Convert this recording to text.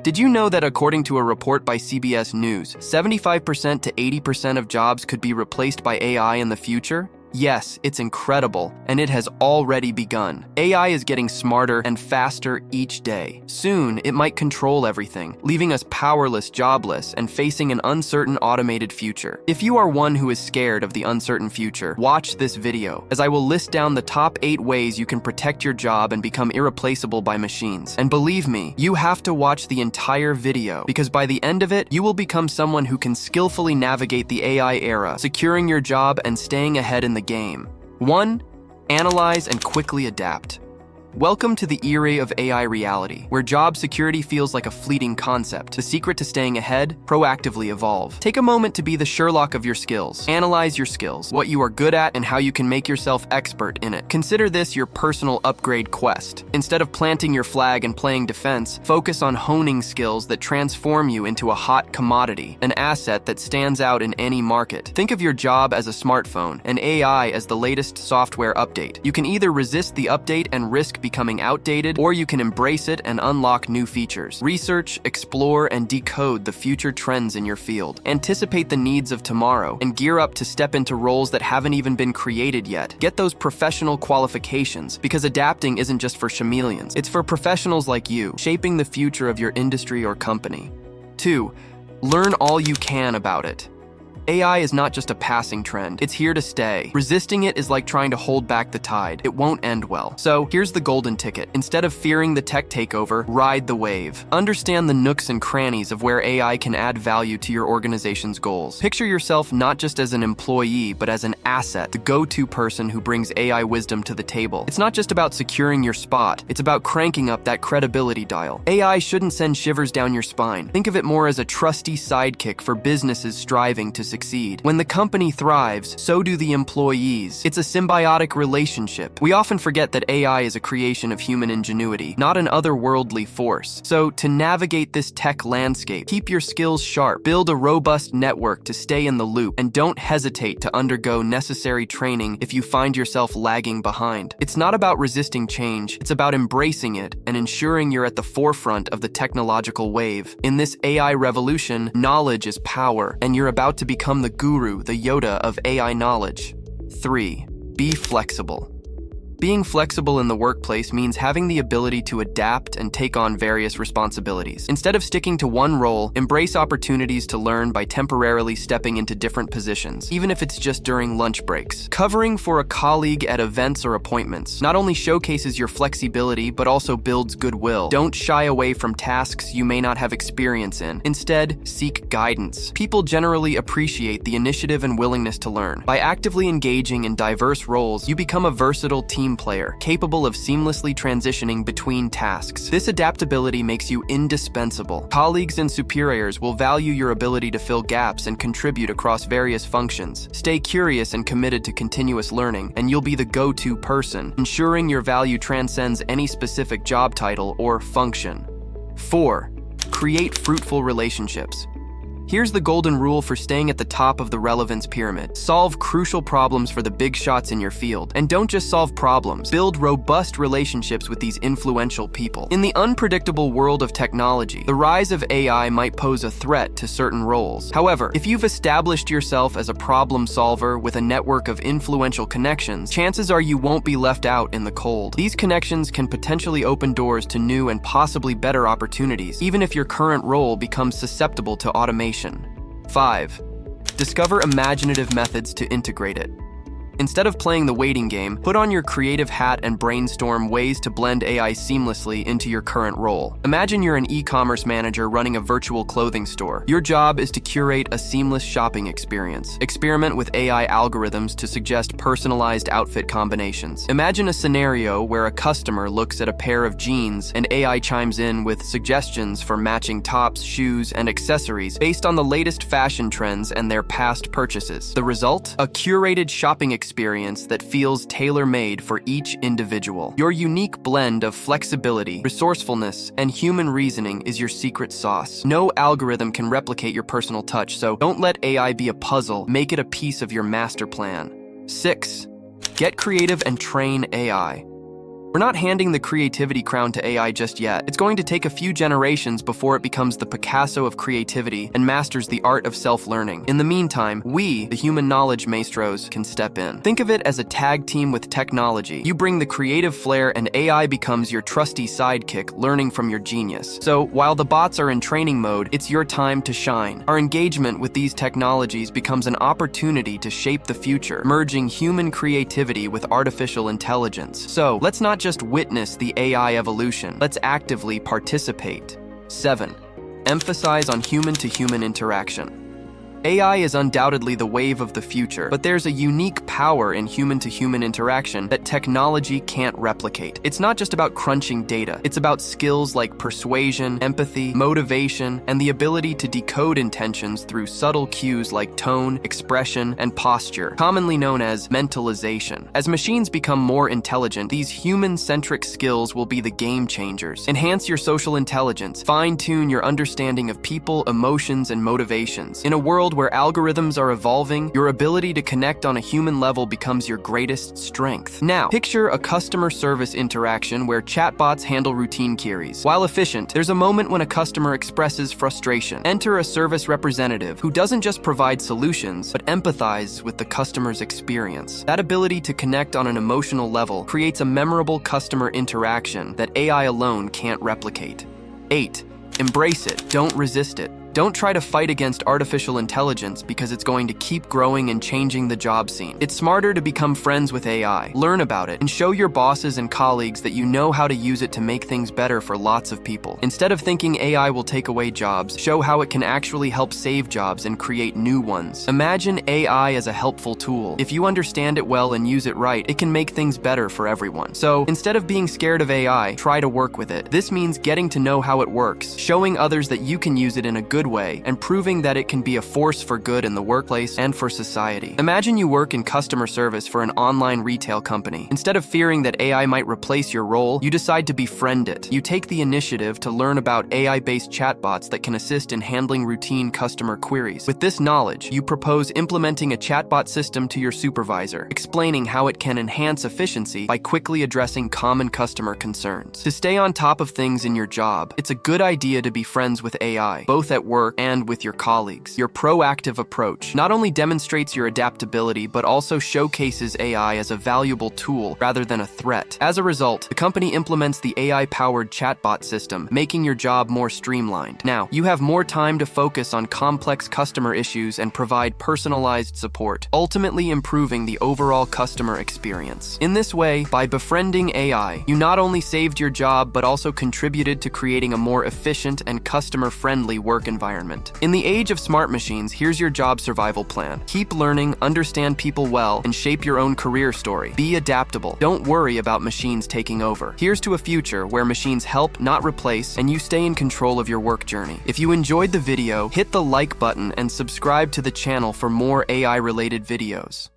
Did you know that according to a report by CBS News, 75% to 80% of jobs could be replaced by AI in the future? Yes, it's incredible, and it has already begun. AI is getting smarter and faster each day. Soon, it might control everything, leaving us powerless, jobless, and facing an uncertain automated future. If you are one who is scared of the uncertain future, watch this video, as I will list down the top 8 ways you can protect your job and become irreplaceable by machines. And believe me, you have to watch the entire video, because by the end of it, you will become someone who can skillfully navigate the AI era, securing your job and staying ahead in the game. 1. Analyze and quickly adapt. Welcome to the era of AI reality, where job security feels like a fleeting concept. The secret to staying ahead? Proactively evolve. Take a moment to be the Sherlock of your skills. Analyze your skills, what you are good at, and how you can make yourself expert in it. Consider this your personal upgrade quest. Instead of planting your flag and playing defense, focus on honing skills that transform you into a hot commodity, an asset that stands out in any market. Think of your job as a smartphone, and AI as the latest software update. You can either resist the update and risk becoming outdated, or you can embrace it and unlock new features. Research, explore, and decode the future trends in your field. Anticipate the needs of tomorrow, and gear up to step into roles that haven't even been created yet. Get those professional qualifications, because adapting isn't just for chameleons. It's for professionals like you, shaping the future of your industry or company. 2. Learn all you can about it. AI is not just a passing trend, it's here to stay. Resisting it is like trying to hold back the tide. It won't end well. So here's the golden ticket. Instead of fearing the tech takeover, ride the wave. Understand the nooks and crannies of where AI can add value to your organization's goals. Picture yourself not just as an employee, but as an asset, the go-to person who brings AI wisdom to the table. It's not just about securing your spot, it's about cranking up that credibility dial. AI shouldn't send shivers down your spine. Think of it more as a trusty sidekick for businesses striving to succeed. When the company thrives, so do the employees. It's a symbiotic relationship. We often forget that AI is a creation of human ingenuity, not an otherworldly force. So, to navigate this tech landscape, keep your skills sharp, build a robust network to stay in the loop, and don't hesitate to undergo necessary training if you find yourself lagging behind. It's not about resisting change, it's about embracing it and ensuring you're at the forefront of the technological wave. In this AI revolution, knowledge is power, and you're about to become the guru, the Yoda of AI knowledge. 3. Be flexible. Being flexible in the workplace means having the ability to adapt and take on various responsibilities. Instead of sticking to one role, embrace opportunities to learn by temporarily stepping into different positions, even if it's just during lunch breaks. Covering for a colleague at events or appointments not only showcases your flexibility, but also builds goodwill. Don't shy away from tasks you may not have experience in. Instead, seek guidance. People generally appreciate the initiative and willingness to learn. By actively engaging in diverse roles, you become a versatile team player, capable of seamlessly transitioning between tasks. This adaptability makes you indispensable. Colleagues and superiors will value your ability to fill gaps and contribute across various functions. Stay curious and committed to continuous learning, and you'll be the go-to person, ensuring your value transcends any specific job title or function. 4. Create fruitful relationships. Here's the golden rule for staying at the top of the relevance pyramid. Solve crucial problems for the big shots in your field. And don't just solve problems. Build robust relationships with these influential people. In the unpredictable world of technology, the rise of AI might pose a threat to certain roles. However, if you've established yourself as a problem solver with a network of influential connections, chances are you won't be left out in the cold. These connections can potentially open doors to new and possibly better opportunities, even if your current role becomes susceptible to automation. 5. Discover imaginative methods to integrate it. Instead of playing the waiting game, put on your creative hat and brainstorm ways to blend AI seamlessly into your current role. Imagine you're an e-commerce manager running a virtual clothing store. Your job is to curate a seamless shopping experience. Experiment with AI algorithms to suggest personalized outfit combinations. Imagine a scenario where a customer looks at a pair of jeans and AI chimes in with suggestions for matching tops, shoes, and accessories based on the latest fashion trends and their past purchases. The result? A curated shopping experience that feels tailor-made for each individual. Your unique blend of flexibility, resourcefulness, and human reasoning is your secret sauce. No algorithm can replicate your personal touch, so don't let AI be a puzzle. Make it a piece of your master plan. 6. Get creative and train AI. We're not handing the creativity crown to AI just yet. It's going to take a few generations before it becomes the Picasso of creativity and masters the art of self-learning. In the meantime, we, the human knowledge maestros, can step in. Think of it as a tag team with technology. You bring the creative flair and AI becomes your trusty sidekick, learning from your genius. So, while the bots are in training mode, it's your time to shine. Our engagement with these technologies becomes an opportunity to shape the future, merging human creativity with artificial intelligence. So, let's not just witness the AI evolution, let's actively participate. 7. Emphasize on human-to-human interaction. AI is undoubtedly the wave of the future, but there's a unique power in human-to-human interaction that technology can't replicate. It's not just about crunching data. It's about skills like persuasion, empathy, motivation, and the ability to decode intentions through subtle cues like tone, expression, and posture, commonly known as mentalization. As machines become more intelligent, these human-centric skills will be the game changers. Enhance your social intelligence, fine-tune your understanding of people, emotions, and motivations. In a world where algorithms are evolving, your ability to connect on a human level becomes your greatest strength. Now, picture a customer service interaction where chatbots handle routine queries. While efficient, there's a moment when a customer expresses frustration. Enter a service representative who doesn't just provide solutions, but empathizes with the customer's experience. That ability to connect on an emotional level creates a memorable customer interaction that AI alone can't replicate. 8. Embrace it, don't resist it. Don't try to fight against artificial intelligence because it's going to keep growing and changing the job scene. It's smarter to become friends with AI, learn about it, and show your bosses and colleagues that you know how to use it to make things better for lots of people. Instead of thinking AI will take away jobs, show how it can actually help save jobs and create new ones. Imagine AI as a helpful tool. If you understand it well and use it right, it can make things better for everyone. So, instead of being scared of AI, try to work with it. This means getting to know how it works, showing others that you can use it in a good way, and proving that it can be a force for good in the workplace and for society. Imagine you work in customer service for an online retail company. Instead of fearing that AI might replace your role, you decide to befriend it. You take the initiative to learn about AI-based chatbots that can assist in handling routine customer queries. With this knowledge, you propose implementing a chatbot system to your supervisor, explaining how it can enhance efficiency by quickly addressing common customer concerns. To stay on top of things in your job, it's a good idea to be friends with AI, both at work and with your colleagues. Your proactive approach not only demonstrates your adaptability, but also showcases AI as a valuable tool rather than a threat. As a result, the company implements the AI-powered chatbot system, making your job more streamlined. Now, you have more time to focus on complex customer issues and provide personalized support, ultimately improving the overall customer experience. In this way, by befriending AI, you not only saved your job, but also contributed to creating a more efficient and customer-friendly work environment. In the age of smart machines, here's your job survival plan. Keep learning, understand people well, and shape your own career story. Be adaptable. Don't worry about machines taking over. Here's to a future where machines help, not replace, and you stay in control of your work journey. If you enjoyed the video, hit the like button and subscribe to the channel for more AI-related videos.